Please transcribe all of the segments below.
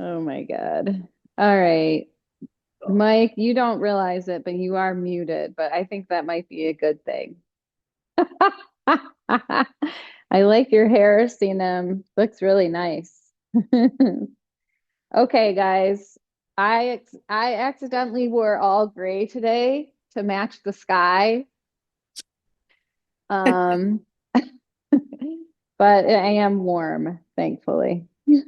Oh my God. All right. Mike, you don't realize it, but you are muted, but I think that might be a good thing. I like your hair, Sinem. Looks really nice. Okay, guys. I accidentally wore all gray today to match the sky. Um, but I am warm, thankfully. Yeah.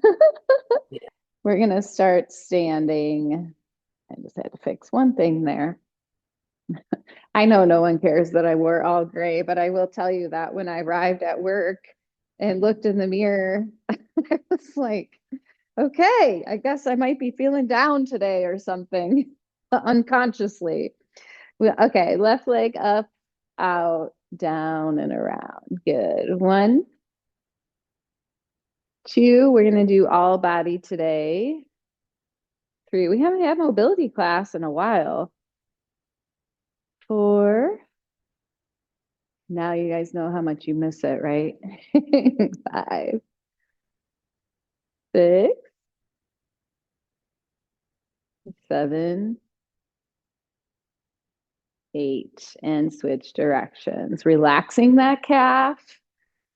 We're gonna start standing. I just had to fix one thing there. I know no one cares that I wore all gray, but I will tell you that when I arrived at work and looked in the mirror, I was like, okay, I guess I might be feeling down today or something unconsciously. Okay, left leg up, out, down, and around. Good. One, two, we're going to do all body today. Three, we haven't had mobility class in a while. Four, now you guys know how much you miss it, right? Five, six, seven, eight, and switch directions. Relaxing that calf.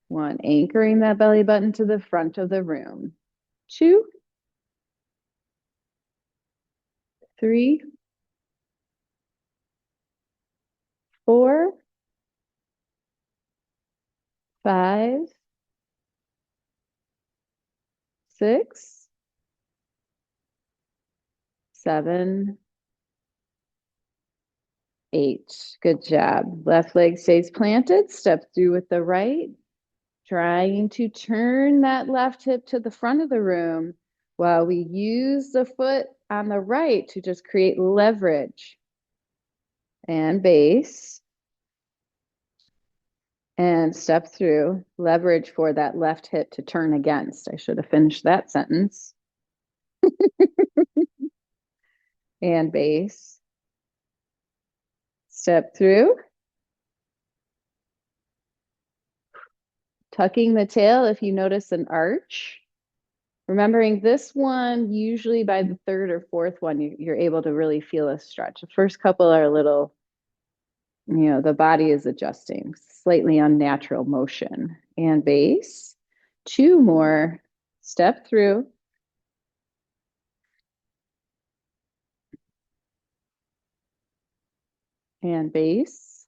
One, anchoring that belly button to the front of the room. Two, three, four, five, six, seven, eight. Good job. Left leg stays planted. Step through with the right. Trying to turn that left hip to the front of the room while we use the foot on the right to just create leverage and base and step through leverage for that left hip to turn against. I should have finished that sentence. And base. Step through, tucking the tail if you notice an arch. Remembering this one, usually by the third or fourth one, you're able to really feel a stretch. The first couple are a little, the body is adjusting, slightly unnatural motion. And base. Two more. Step through and base.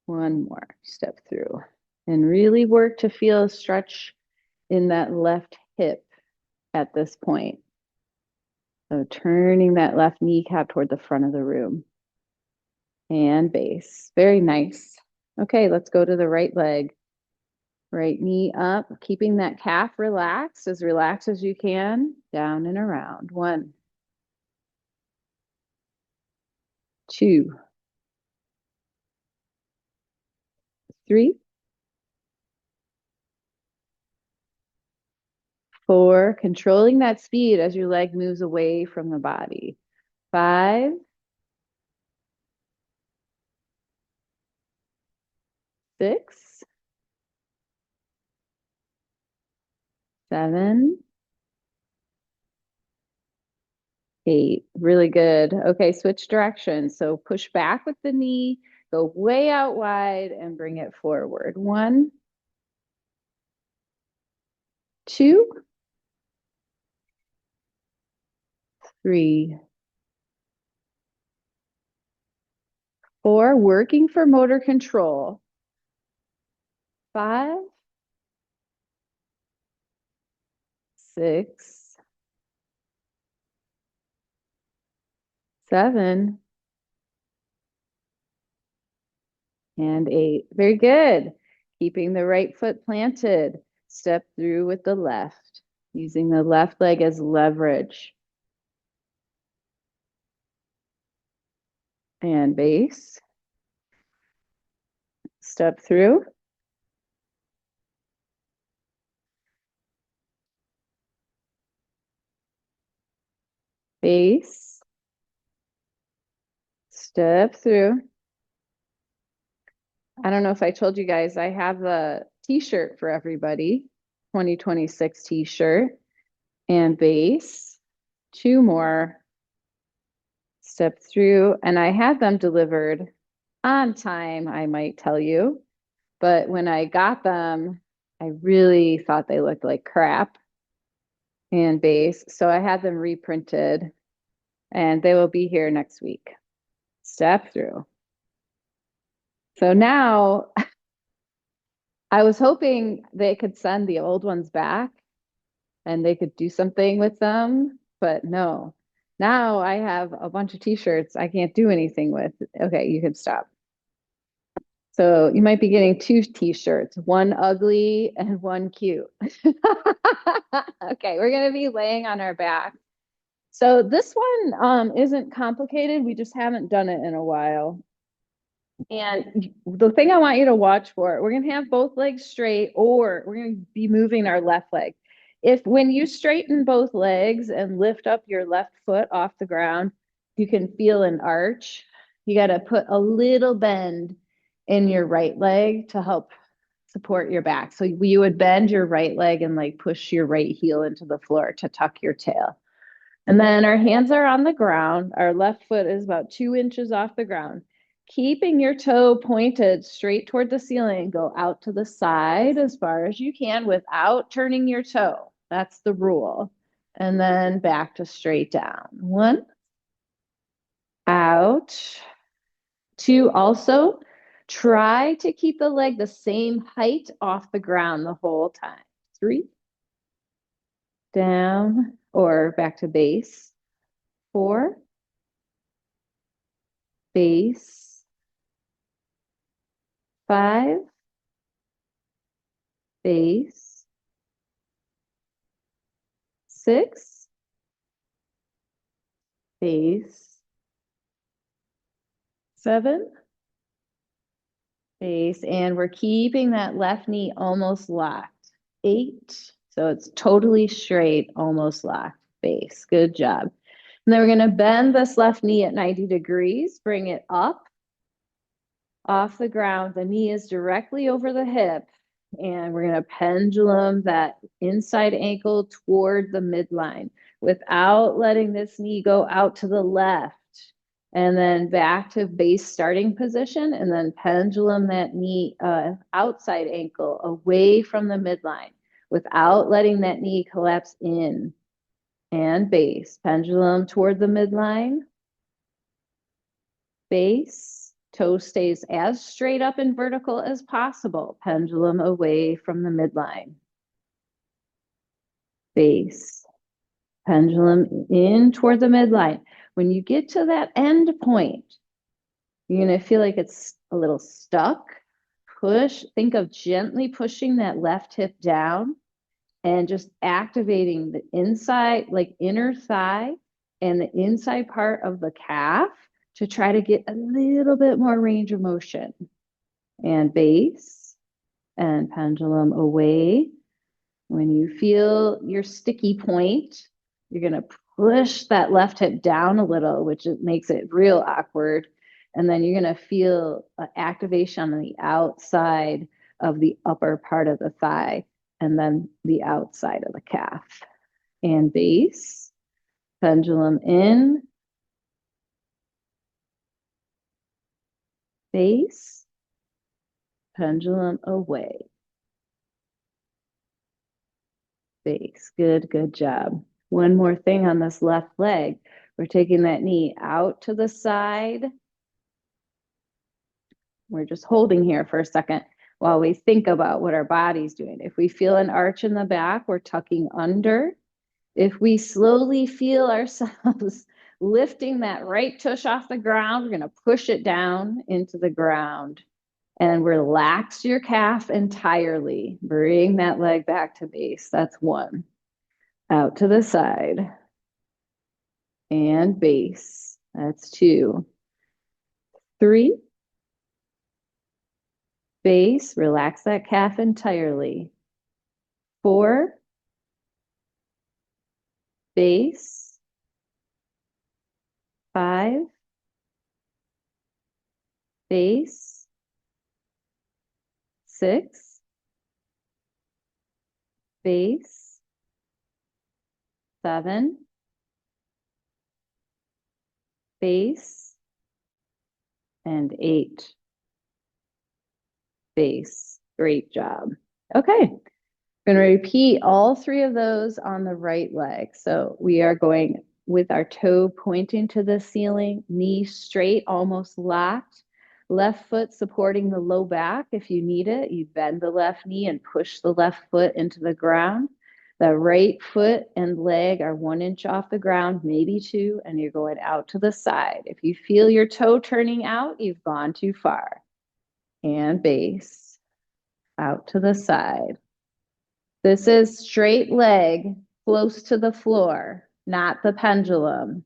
One more. Step through. And really work to feel a stretch in that left hip at this point. So turning that left kneecap toward the front of the room and base. Very nice. Okay, let's go to the right leg. Right knee up, keeping that calf relaxed as you can. Down and around. One, two, three, four. Controlling that speed as your leg moves away from the body. Five, six, seven, eight. Really good. Okay, switch directions. So push back with the knee, go way out wide and bring it forward. One, two, three, four. Working for motor control. Five, six, seven, and eight. Very good. Keeping the right foot planted. Step through with the left, using the left leg as leverage. And base. Step through. Base. Step through. I don't know if I told you guys, I have a t-shirt for everybody, 2026 t-shirt. and base. Two more. Step through, and I had them delivered on time, I might tell you. But when I got them, I really thought they looked like crap and base. So I had them reprinted and they will be here next week. Step through. So now I was hoping they could send the old ones back and they could do something with them, but no. Now I have a bunch of t-shirts I can't do anything with. Okay, you can stop. So you might be getting two t-shirts, one ugly and one cute. Okay, we're gonna be laying on our back. So this one isn't complicated. We just haven't done it in a while. And the thing I want you to watch for, we're gonna have both legs straight, or we're gonna be moving our left leg. If when you straighten both legs and lift up your left foot off the ground, you can feel an arch. You got to put a little bend in your right leg to help support your back. So you would bend your right leg and like push your right heel into the floor to tuck your tail. And then our hands are on the ground. Our left foot is about 2 inches off the ground. Keeping your toe pointed straight toward the ceiling, go out to the side as far as you can without turning your toe. That's the rule. And then back to straight down. One, out. Two, also try to keep the leg the same height off the ground the whole time. Three, down, or back to base. Four, base. Five, base. Six, base. Seven, base. And we're keeping that left knee almost locked. Eight, so it's totally straight, almost locked. Base. Good job. And then we're going to bend this left knee at 90 degrees, bring it up off the ground. The knee is directly over the hip. And we're going to pendulum that inside ankle toward the midline without letting this knee go out to the left. And then back to base starting position, and then pendulum that knee outside ankle away from the midline without letting that knee collapse in. And base, pendulum toward the midline. Base, toe stays as straight up and vertical as possible. Pendulum away from the midline. Base, pendulum in toward the midline. When you get to that end point, you're going to feel like it's a little stuck. Push, think of gently pushing that left hip down and just activating the inside, like inner thigh and the inside part of the calf to try to get a little bit more range of motion. And base and pendulum away. When you feel your sticky point, you're going to push that left hip down a little, which makes it real awkward. And then you're going to feel activation on the outside of the upper part of the thigh and then the outside of the calf. And base, pendulum in, base, pendulum away. Base. Good, good job. One more thing on this left leg. We're taking that knee out to the side. We're just holding here for a second while we think about what our body's doing. If we feel an arch in the back, we're tucking under. If we slowly feel ourselves lifting that right tush off the ground, we're going to push it down into the ground and relax your calf entirely. Bring that leg back to base. That's one. Out to the side and base. That's two. Three. Base, relax that calf entirely. Four. Base. Five. Base. Six. Base. 7, base, and 8, base. Great job. Okay. We're going to repeat all 3 of those on the right leg. So we are going with our toe pointing to the ceiling, knee straight, almost locked, left foot supporting the low back. If you need it, you bend the left knee and push the left foot into the ground. The right foot and leg are 1 inch off the ground, maybe 2, and you're going out to the side. If you feel your toe turning out, you've gone too far. And base, out to the side. This is straight leg close to the floor, not the pendulum.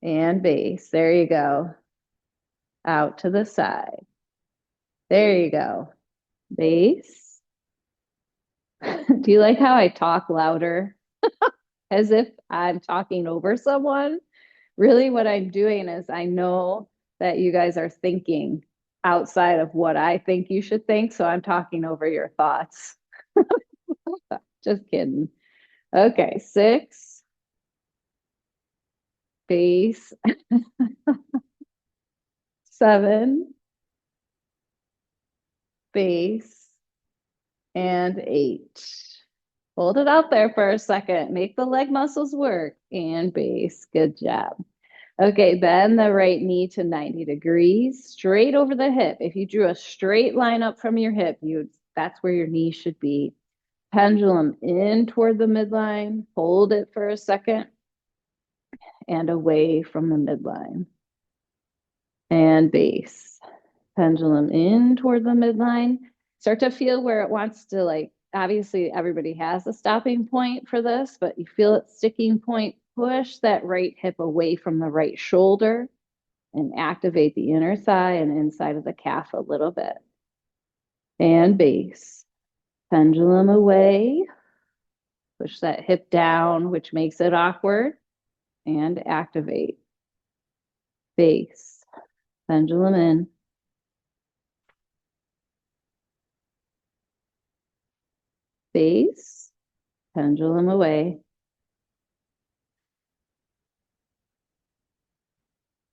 And base. There you go. Out to the side. There you go. Base. Do you like how I talk louder? As if I'm talking over someone? Really, what I'm doing is I know that you guys are thinking outside of what I think you should think, so I'm talking over your thoughts. Just kidding. Okay, 6, base, 7, base, and 8. Hold it out there for a second. Make the leg muscles work. And base. Good job. Okay, bend the right knee to 90 degrees, straight over the hip. If you drew a straight line up from your hip, that's where your knee should be. Pendulum in toward the midline. Hold it for a second. And away from the midline. And base. Pendulum in toward the midline. Start to feel where it wants to, like, obviously everybody has a stopping point for this, but you feel it sticking point. Push that right hip away from the right shoulder and activate the inner thigh and inside of the calf a little bit. And base. Pendulum away. Push that hip down, which makes it awkward. And activate. Base. Pendulum in. Base. Pendulum away.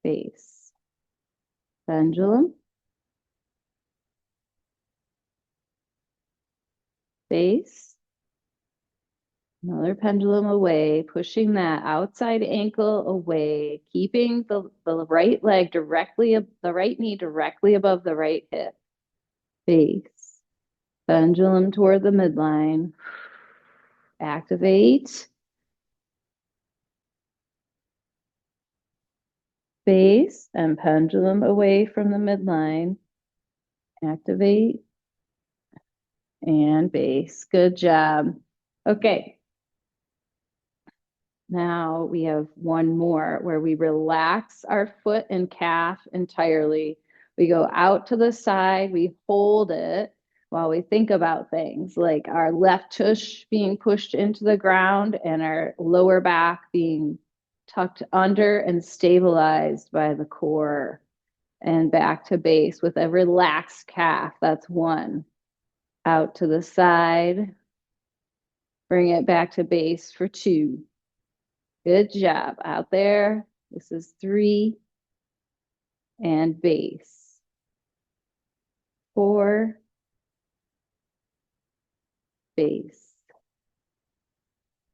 Base. Pendulum. Base. Another pendulum away, pushing that outside ankle away, keeping the right leg directly, the right knee directly above the right hip. Base. Pendulum toward the midline. Activate. Base and pendulum away from the midline. Activate. And base. Good job. Okay. Now we have one more where we relax our foot and calf entirely. We go out to the side, we hold it while we think about things like our left tush being pushed into the ground and our lower back being tucked under and stabilized by the core, and back to base with a relaxed calf. That's 1. Out to the side. Bring it back to base for 2. Good job out there. This is 3. And base. 4. Base.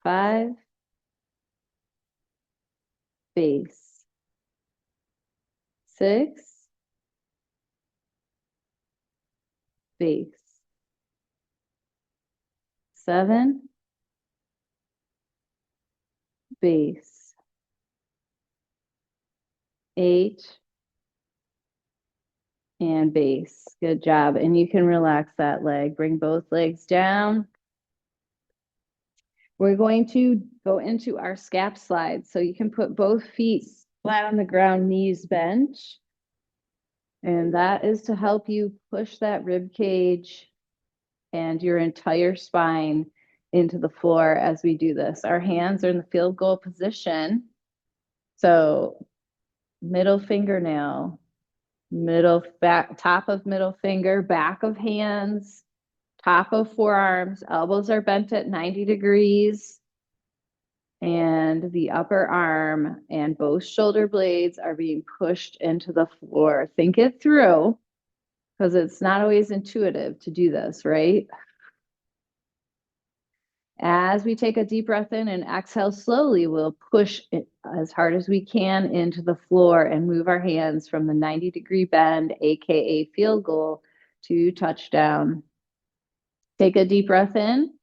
5. Base. 6. Base. 7. Base. 8. And base. Good job. And you can relax that leg. Bring both legs down. We're going to go into our scap slide. So you can put both feet flat on the ground, knees bent. And that is to help you push that rib cage and your entire spine into the floor as we do this. Our hands are in the field goal position. So middle fingernail, middle back, top of middle finger, back of hands, top of forearms, elbows are bent at 90 degrees. and the upper arm and both shoulder blades are being pushed into the floor. Think it through because it's not always intuitive to do this, right? As we take a deep breath in and exhale slowly, we'll push it as hard as we can into the floor and move our hands from the 90-degree bend, AKA field goal, to touchdown. Take a deep breath in.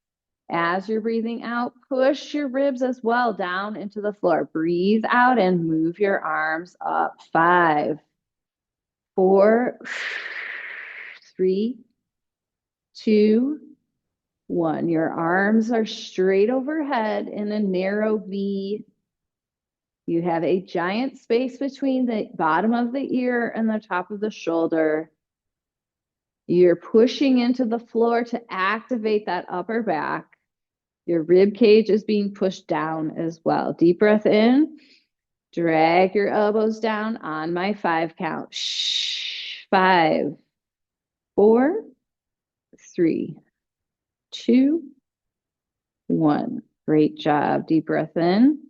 As you're breathing out, push your ribs as well down into the floor. Breathe out and move your arms up. 5, 4, 3, 2, 1. Your arms are straight overhead in a narrow V. You have a giant space between the bottom of the ear and the top of the shoulder. You're pushing into the floor to activate that upper back. Your rib cage is being pushed down as well. Deep breath in. Drag your elbows down on my 5 count. 5, 4, 3, 2, 1. Great job. Deep breath in.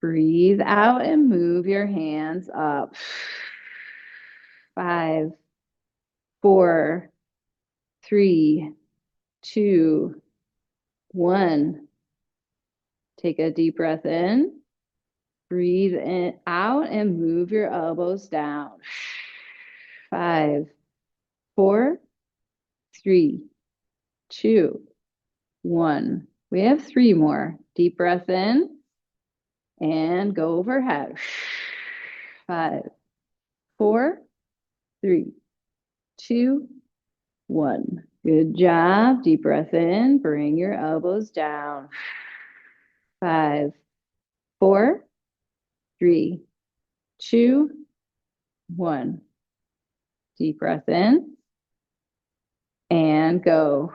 Breathe out and move your hands up. 5, 4, 3, 2, 1. Take a deep breath in. Breathe in, out and move your elbows down. 5, 4, 3, 2, 1. We have 3 more. Deep breath in and go overhead. 5, 4, 3, 2, 1. Good job. Deep breath in. Bring your elbows down. 5, 4, 3, 2, 1. Deep breath in and go.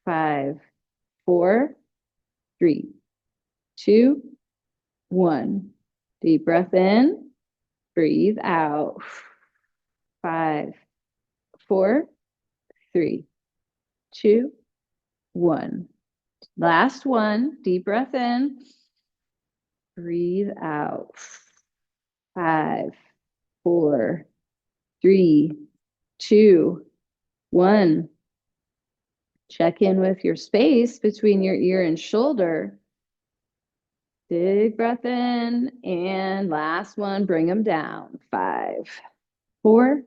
5, 4, 3, 2, 1. Deep breath in. Breathe out. 5, 4, 3, 2, 1. Last one. Deep breath in. Breathe out. 5, 4, 3, 2, 1. Check in with your space between your ear and shoulder. Big breath in, and last one, bring them down. 5, 4,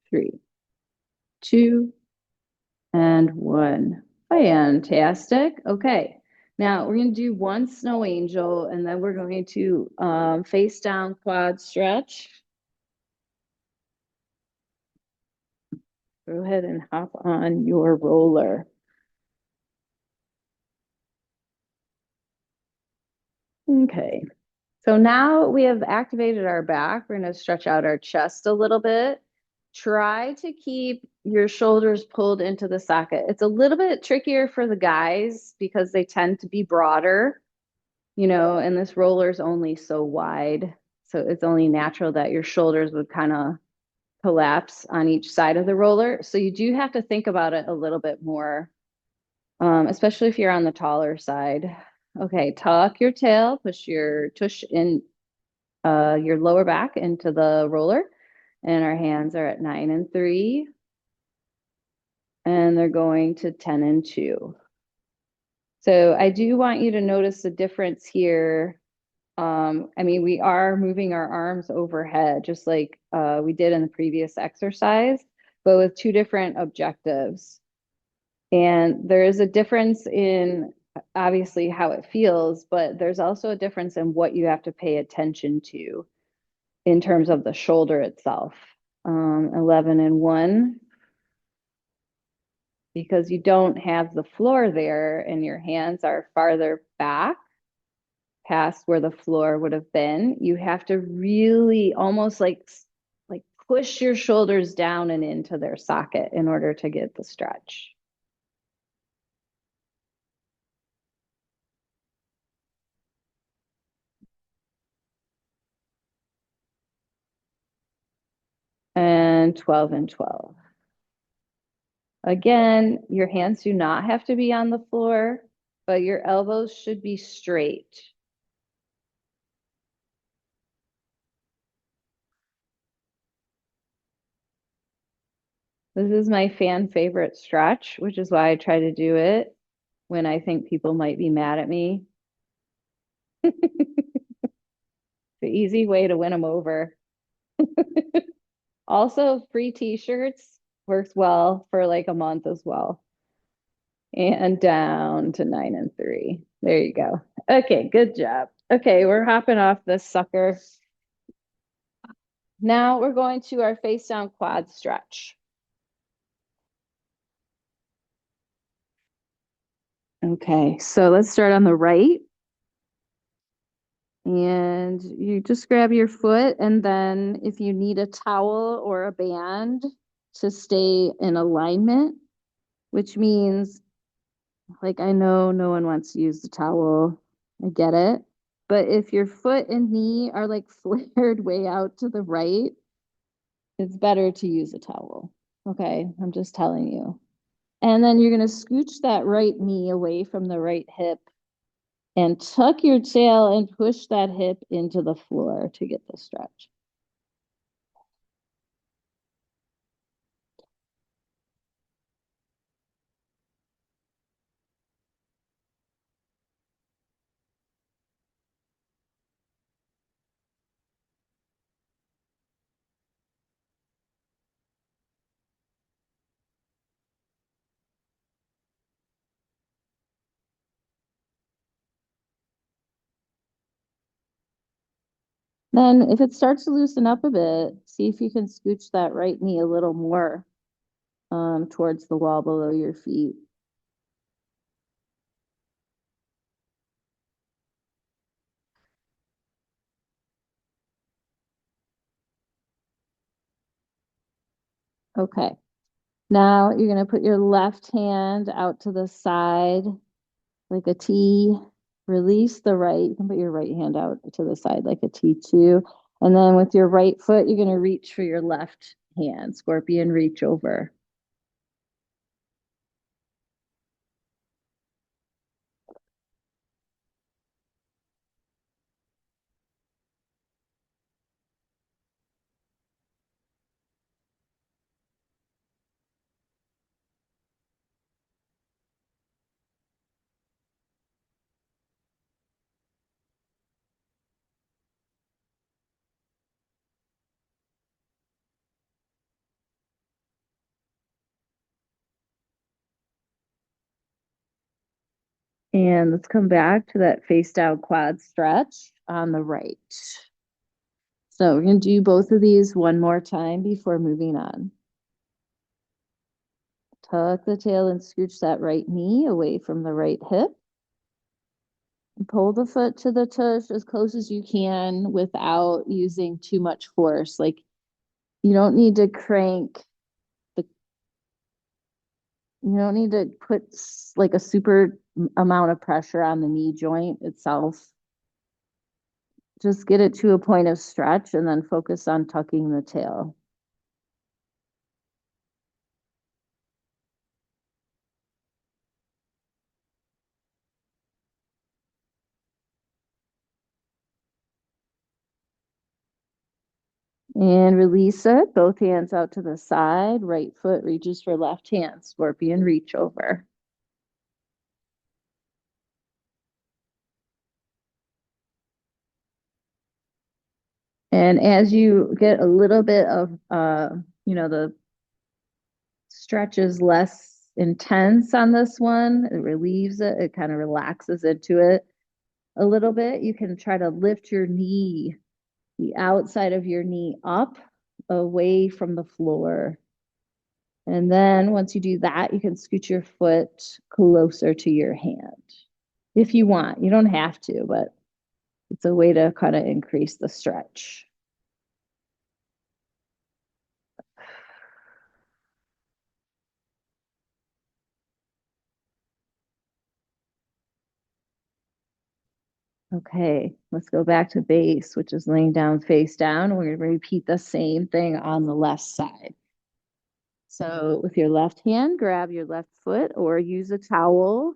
3, 2, and 1. Fantastic. Okay. Now we're going to do one snow angel, and then we're going to face down quad stretch. Go ahead and hop on your roller. Okay. So now we have activated our back. We're going to stretch out our chest a little bit. Try to keep your shoulders pulled into the socket. It's a little bit trickier for the guys because they tend to be broader, and this roller is only so wide. So it's only natural that your shoulders would kind of collapse on each side of the roller. So you do have to think about it a little bit more, especially if you're on the taller side. Okay, tuck your tail, push your tush in your lower back into the roller. And our hands are at 9 and 3. And they're going to 10 and 2. So I do want you to notice the difference here. We are moving our arms overhead, just like we did in the previous exercise, but with 2 different objectives. And there is a difference in obviously how it feels, but there's also a difference in what you have to pay attention to in terms of the shoulder itself. 11 and 1, because you don't have the floor there and your hands are farther back past where the floor would have been. You have to really almost like push your shoulders down and into their socket in order to get the stretch. And 12 and 12. Again, your hands do not have to be on the floor. but your elbows should be straight. This is my fan favorite stretch, which is why I try to do it when I think people might be mad at me. The easy way to win them over. Also, free t-shirts works well for like a month as well. And down to 9 and 3. There you go. Okay, good job. Okay, we're hopping off this sucker. Now we're going to our face down quad stretch. Okay, so let's start on the right. And you just grab your foot, and then if you need a towel or a band to stay in alignment, which means, like, I know no one wants to use the towel. I get it. But if your foot and knee are like flared way out to the right, it's better to use a towel. Okay, I'm just telling you. And then you're going to scooch that right knee away from the right hip and tuck your tail and push that hip into the floor to get the stretch. Then if it starts to loosen up a bit, see if you can scooch that right knee a little more towards the wall below your feet. Okay. Now you're going to put your left hand out to the side like a T. Release the right. You can put your right hand out to the side like a T too. And then with your right foot, you're going to reach for your left hand. Scorpion reach over. And let's come back to that face down quad stretch on the right. So we're going to do both of these one more time before moving on. Tuck the tail and scooch that right knee away from the right hip. Pull the foot to the tush as close as you can without using too much force. Like you don't need to crank the, you don't need to put like a super amount of pressure on the knee joint itself. Just get it to a point of stretch and then focus on tucking the tail. And release it. Both hands out to the side. Right foot reaches for left hand. Scorpion reach over. And as you get a little bit of, the stretch is less intense on this one, it relieves it, it kind of relaxes into it a little bit. You can try to lift your knee, the outside of your knee up away from the floor. And then once you do that, you can scoot your foot closer to your hand if you want. You don't have to, but it's a way to kind of increase the stretch. Okay, let's go back to base, which is laying down face down. We're going to repeat the same thing on the left side. So with your left hand, grab your left foot or use a towel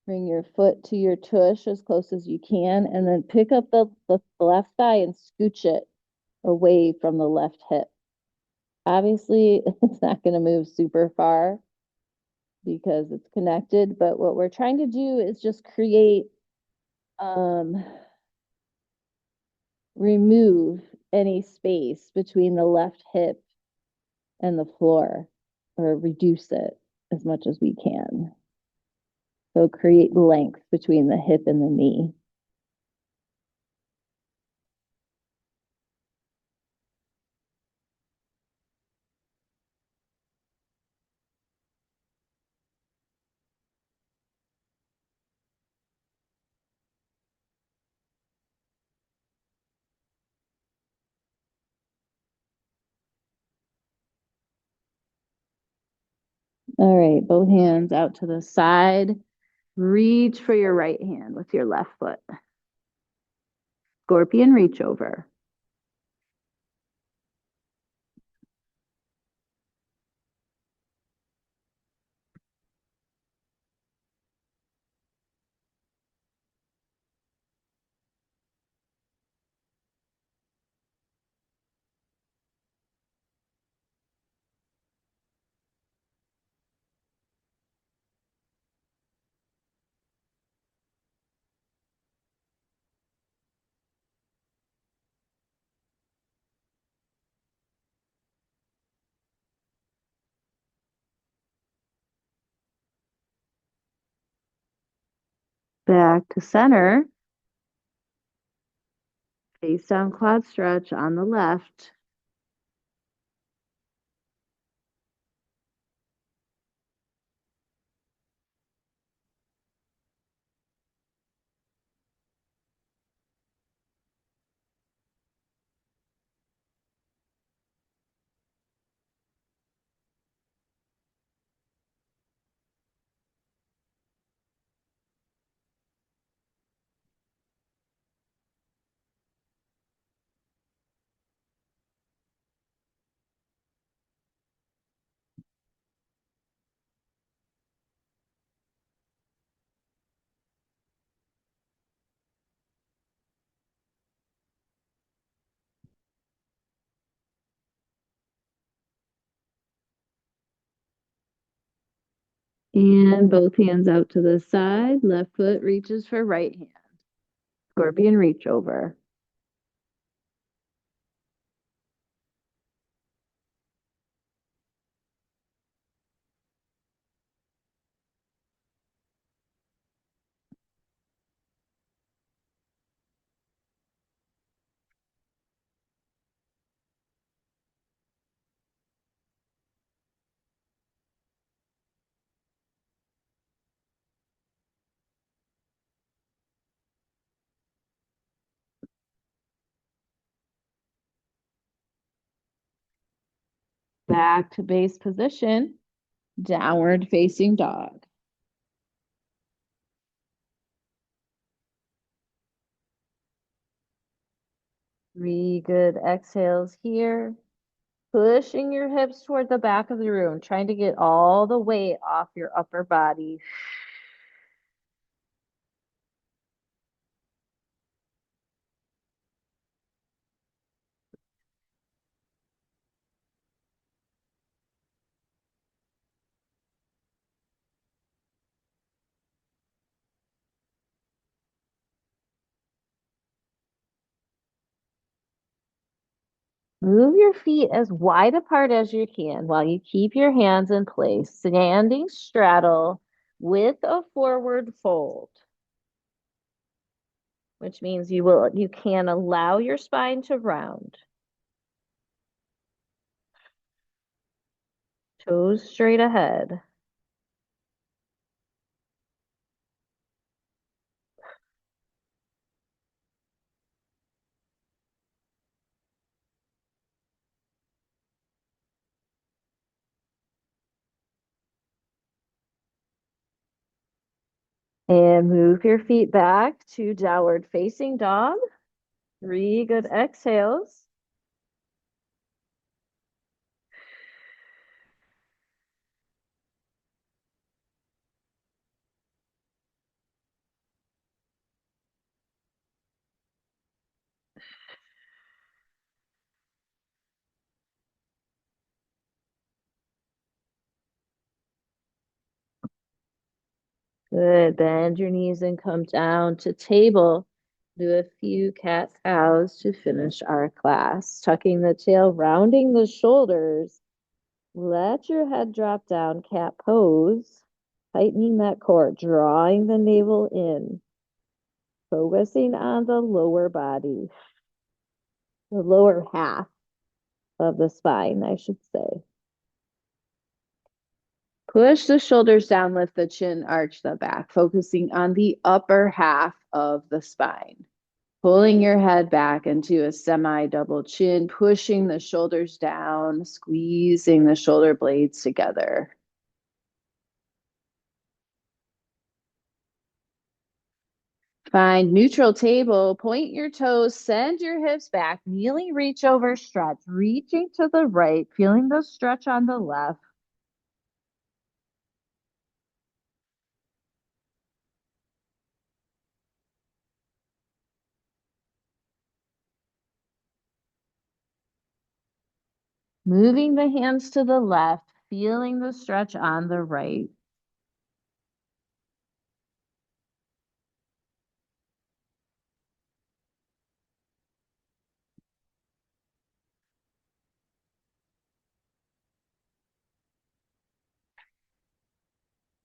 Bring your foot to your tush as close as you can, and then pick up the left thigh and scooch it away from the left hip. Obviously, it's not going to move super far because it's connected, but what we're trying to do is just create, remove any space between the left hip and the floor, or reduce it as much as we can. So create length between the hip and the knee. All right, both hands out to the side. Reach for your right hand with your left foot. Scorpion reach over. Back to center. Face down quad stretch on the left. And both hands out to the side. Left foot reaches for right hand. Scorpion reach over. Back to base position. Downward facing dog. 3 good exhales here. Pushing your hips toward the back of the room, trying to get all the weight off your upper body. Move your feet as wide apart as you can while you keep your hands in place. Standing straddle with a forward fold, which means you can allow your spine to round. Toes straight ahead. And move your feet back to downward facing dog. 3 good exhales. Good. Bend your knees and come down to table. Do a few cat cows to finish our class. Tucking the tail, rounding the shoulders. Let your head drop down, cat pose. Tightening that core, drawing the navel in. Focusing on the lower body, the lower half of the spine, I should say. Push the shoulders down, lift the chin, arch the back, focusing on the upper half of the spine. Pulling your head back into a semi-double chin, pushing the shoulders down, squeezing the shoulder blades together. Find neutral table, point your toes, send your hips back, kneeling, reach over, stretch, reaching to the right, feeling the stretch on the left. Moving the hands to the left, feeling the stretch on the right.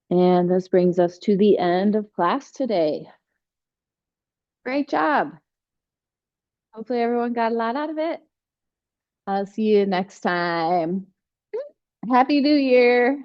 And this brings us to the end of class today. Great job. Hopefully everyone got a lot out of it. I'll see you next time. Happy New Year.